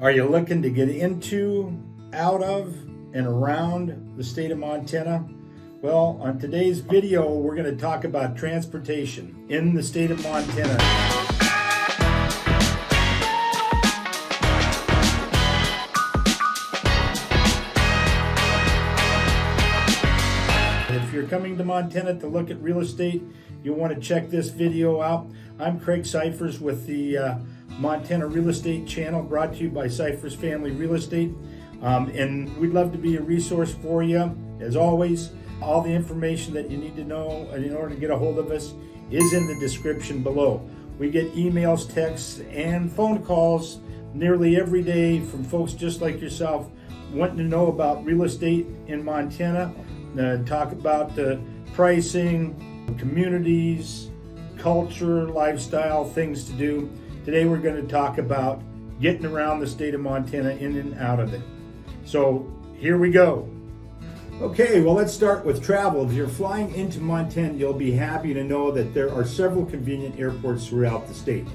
Are you looking to get into, out of, and around the state of Montana? Well, on today's video, we're going to talk about transportation in the state of Montana. If you're coming to Montana to look at real estate, you'll want to check this video out. I'm Craig Siphers with the Montana Real Estate Channel, brought to you by Siphers Family Real Estate. And we'd love to be a resource for you. As always, all the information that you need to know in order to get a hold of us is in the description below. We get emails, texts, and phone calls nearly every day from folks just like yourself wanting to know about real estate in Montana, talk about the pricing, communities, culture, lifestyle, things to do. Today we're going to talk about getting around the state of Montana, in and out of it. So here we go. Okay, well, let's start with travel. If you're flying into Montana, you'll be happy to know that there are several convenient airports throughout the state.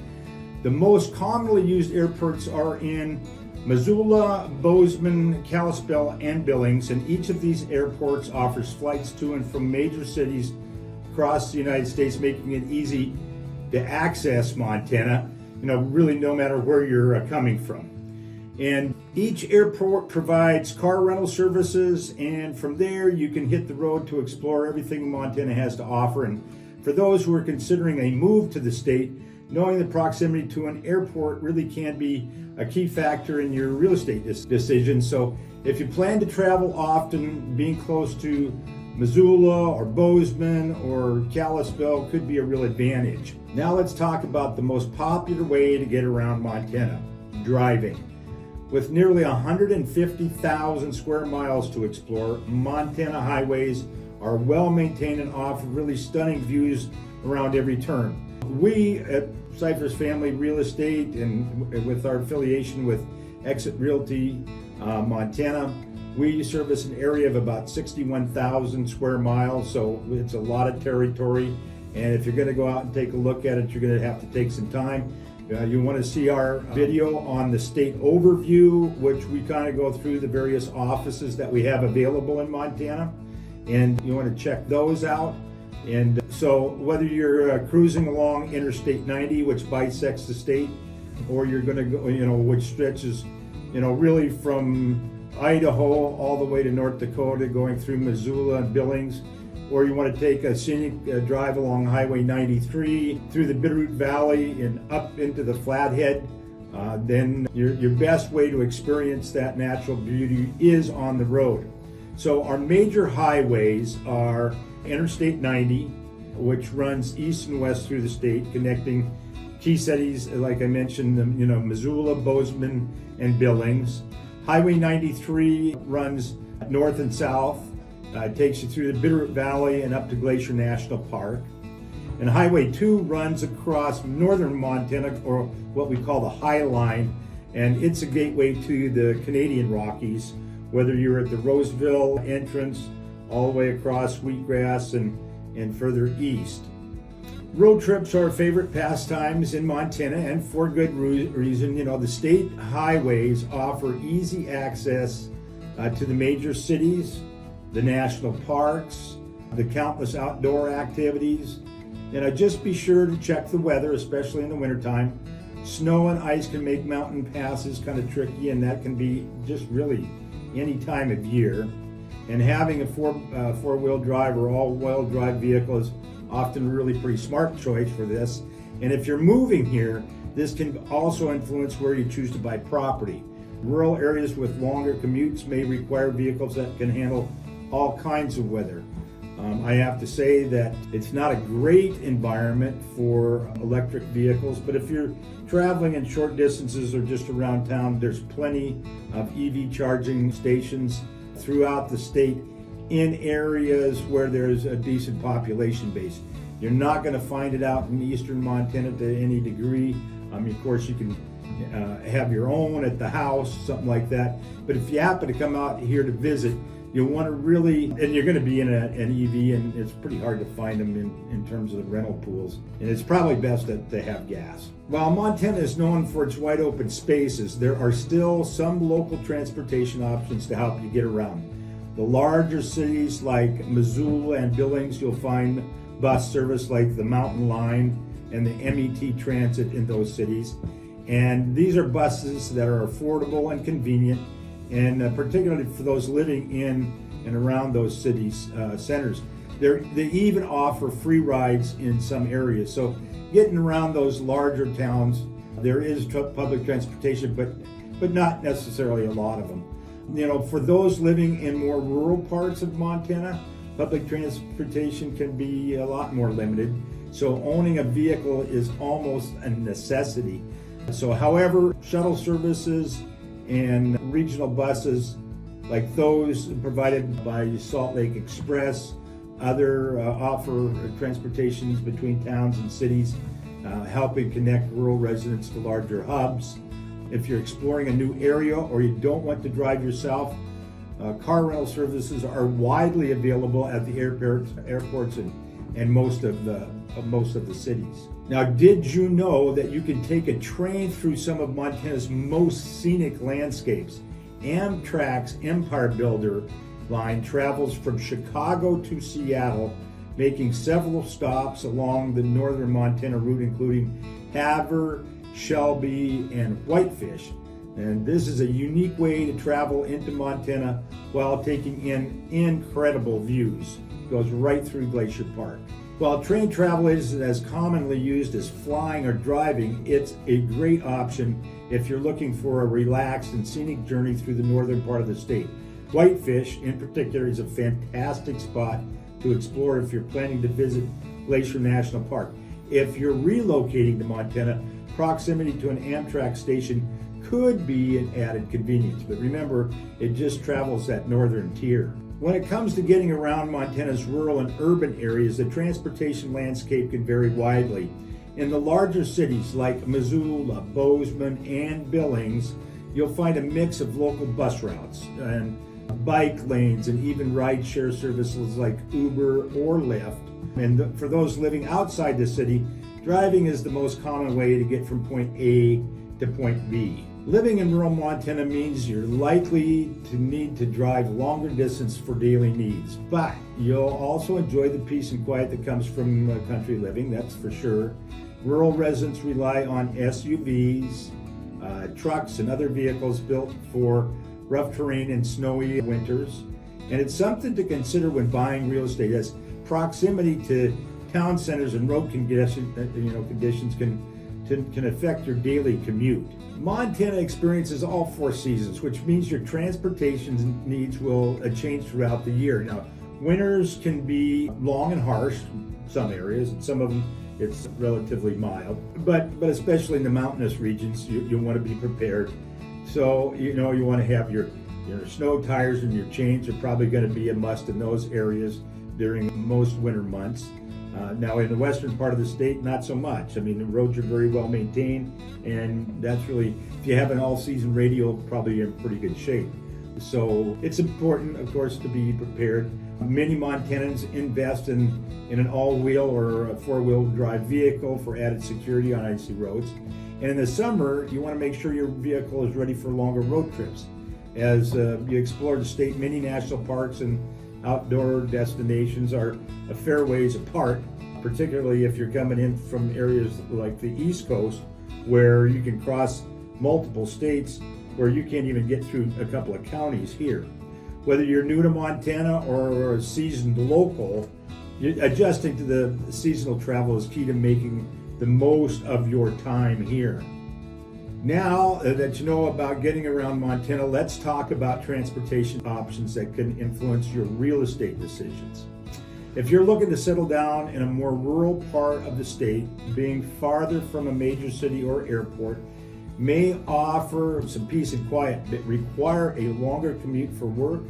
The most commonly used airports are in Missoula, Bozeman, Kalispel, and Billings, and each of these airports offers flights to and from major cities across the United States, making it easy to access Montana, really no matter where you're coming from. And each airport provides car rental services, and from there you can hit the road to explore everything Montana has to offer. And for those who are considering a move to the state, knowing the proximity to an airport really can be a key factor in your real estate decision. So if you plan to travel often, being close to Missoula or Bozeman or Kalispel could be a real advantage. Now let's talk about the most popular way to get around Montana: driving. With nearly 150,000 square miles to explore, Montana highways are well maintained and offer really stunning views around every turn. We at Siphers Family Real Estate, and with our affiliation with Exit Realty Montana, we service an area of about 61,000 square miles, so it's a lot of territory. And if you're going to go out and take a look at it, you're going to have to take some time. You want to see our video on the state overview, which we kind of go through the various offices that we have available in Montana, and you want to check those out. And so whether you're cruising along Interstate 90, which bisects the state, or you're going to go, which stretches, really from Idaho all the way to North Dakota, going through Missoula and Billings, or you want to take a scenic drive along Highway 93 through the Bitterroot Valley and up into the Flathead, then your best way to experience that natural beauty is on the road. So our major highways are Interstate 90, which runs east and west through the state, connecting key cities, like I mentioned, Missoula, Bozeman, and Billings. Highway 93 runs north and south. It takes you through the Bitterroot Valley and up to Glacier National Park. And Highway 2 runs across northern Montana, or what we call the High Line, and it's a gateway to the Canadian Rockies, whether you're at the Roseville entrance all the way across Wheatgrass and further east. Road trips are favorite pastimes in Montana, and for good reason. The state highways offer easy access to the major cities, the national parks, the countless outdoor activities. Just be sure to check the weather, especially in the wintertime. Snow and ice can make mountain passes kind of tricky, and that can be just really any time of year. And having a four-wheel drive or all-wheel drive vehicle is often a really pretty smart choice for this. And if you're moving here, this can also influence where you choose to buy property. Rural areas with longer commutes may require vehicles that can handle all kinds of weather. I have to say that it's not a great environment for electric vehicles, but if you're traveling in short distances or just around town, there's plenty of EV charging stations throughout the state in areas where there's a decent population base. You're not going to find it out in eastern Montana to any degree. Of course, you can have your own at the house, something like that. But if you happen to come out here to visit, you want to really, and you're going to be in an EV, and it's pretty hard to find them in terms of the rental pools. And it's probably best that they have gas. While Montana is known for its wide open spaces, there are still some local transportation options to help you get around. The larger cities like Missoula and Billings, you'll find bus service like the Mountain Line and the MET Transit in those cities. And these are buses that are affordable and convenient, and particularly for those living in and around those cities centers. They even offer free rides in some areas. So getting around those larger towns, there is public transportation, but not necessarily a lot of them. You know, for those living in more rural parts of Montana, public transportation can be a lot more limited. So owning a vehicle is almost a necessity. So however, shuttle services and regional buses like those provided by Salt Lake Express, other offer transportations between towns and cities, helping connect rural residents to larger hubs. If you're exploring a new area or you don't want to drive yourself, car rental services are widely available at the airports and most of the cities. Now, did you know that you can take a train through some of Montana's most scenic landscapes? Amtrak's Empire Builder line travels from Chicago to Seattle, making several stops along the northern Montana route, including Havre, Shelby, and Whitefish. And this is a unique way to travel into Montana while taking in incredible views. It goes right through Glacier Park. While train travel isn't as commonly used as flying or driving, it's a great option if you're looking for a relaxed and scenic journey through the northern part of the state. Whitefish, in particular, is a fantastic spot to explore if you're planning to visit Glacier National Park. If you're relocating to Montana, proximity to an Amtrak station could be an added convenience, but remember, it just travels that northern tier. When it comes to getting around Montana's rural and urban areas, the transportation landscape can vary widely. In the larger cities like Missoula, Bozeman, and Billings, you'll find a mix of local bus routes and bike lanes and even ride-share services like Uber or Lyft. And for those living outside the city, driving is the most common way to get from point A to point B. Living in rural Montana means you're likely to need to drive longer distance for daily needs, but you'll also enjoy the peace and quiet that comes from country living, that's for sure. Rural residents rely on SUVs, trucks, and other vehicles built for rough terrain and snowy winters. And it's something to consider when buying real estate, as proximity to town centers and road conditions can affect your daily commute. Montana experiences all four seasons, which means your transportation needs will change throughout the year. Now, winters can be long and harsh, some areas, and some of them it's relatively mild. But especially in the mountainous regions, you want to be prepared. So you want to have your snow tires, and your chains are probably going to be a must in those areas during most winter months. Now in the western part of the state, not so much. I mean, the roads are very well maintained, and that's really, if you have an all-season radio, probably in pretty good shape. So it's important, of course, to be prepared. Many Montanans invest in an all-wheel or a four-wheel drive vehicle for added security on icy roads. And in the summer, you want to make sure your vehicle is ready for longer road trips. As you explore the state, many national parks and outdoor destinations are a fair ways apart, particularly if you're coming in from areas like the East Coast, where you can cross multiple states where you can't even get through a couple of counties here. Whether you're new to Montana or a seasoned local, adjusting to the seasonal travel is key to making the most of your time here. Now that you know about getting around Montana, let's talk about transportation options that can influence your real estate decisions. If you're looking to settle down in a more rural part of the state, being farther from a major city or airport may offer some peace and quiet, but require a longer commute for work,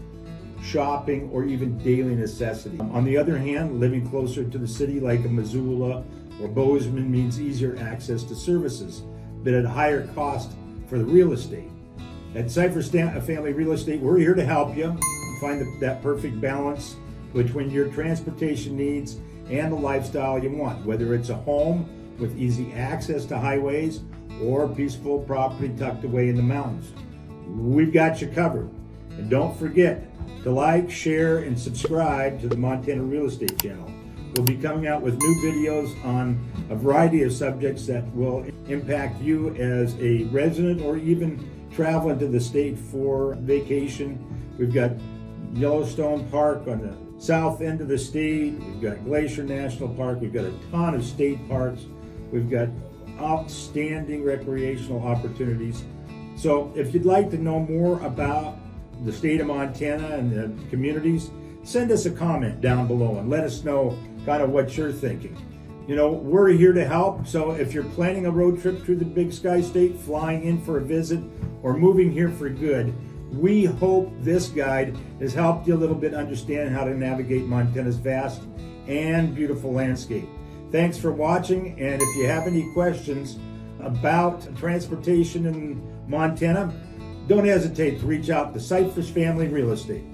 shopping, or even daily necessity. On the other hand, living closer to the city like a Missoula or Bozeman means easier access to services, but at a higher cost for the real estate. At Siphers Family Real Estate, we're here to help you. find that perfect balance between your transportation needs and the lifestyle you want, whether it's a home with easy access to highways or peaceful property tucked away in the mountains. We've got you covered. And don't forget to like, share, and subscribe to the Montana Real Estate channel. We'll be coming out with new videos on a variety of subjects that will impact you as a resident or even traveling to the state for vacation. We've got Yellowstone Park on the south end of the state. We've got Glacier National Park. We've got a ton of state parks. We've got outstanding recreational opportunities. So if you'd like to know more about the state of Montana and the communities, send us a comment down below and let us know kind of what you're thinking. You know, we're here to help. So if you're planning a road trip through the Big Sky State, flying in for a visit, or moving here for good, we hope this guide has helped you a little bit understand how to navigate Montana's vast and beautiful landscape. Thanks for watching, and if you have any questions about transportation in Montana, don't hesitate to reach out to Siphers Family Real Estate.